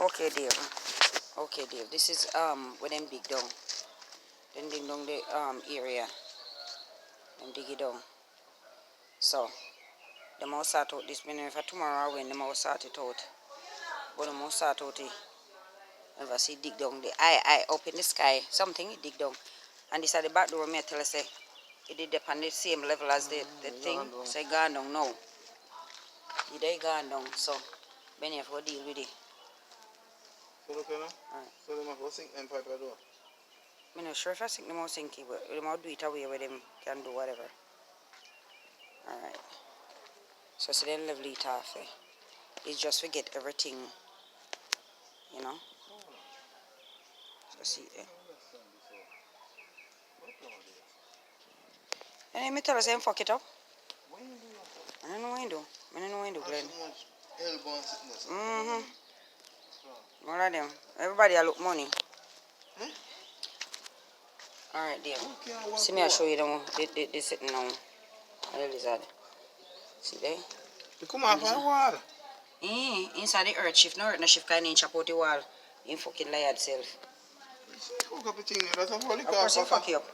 Okay, Dave. Okay, Dave. This is where them dig down. Then dig down the area. Then dig it down. So the mouse sort out this minute for tomorrow when the mouse sort it out. But the mouse sort out it. Never see dig down the eye up in the sky. Something it dig down. And this at the back door me tell us say it did up on the same level as the thing. So it gone down now. It gone down. So then you have to deal with it. So look now. So they must go sink them pipe door. I'm not sure if I think the most sinky, but they might do it away where them can do whatever. Alright. So then level it off. It's just forget everything, you know. So see it. And then me tell us them fuck it up. I don't know what you do. I don't know what you do, Glenn. All of them. Everybody a look money. Alright, there. See me I show you them. They sitting now. The lizard. See there? You come off the wall. Inside the earth shift. No earth no shift kind of chop out the wall. In fucking liar itself. Hook up the thing. That's a holy car. Of course he fuck you up.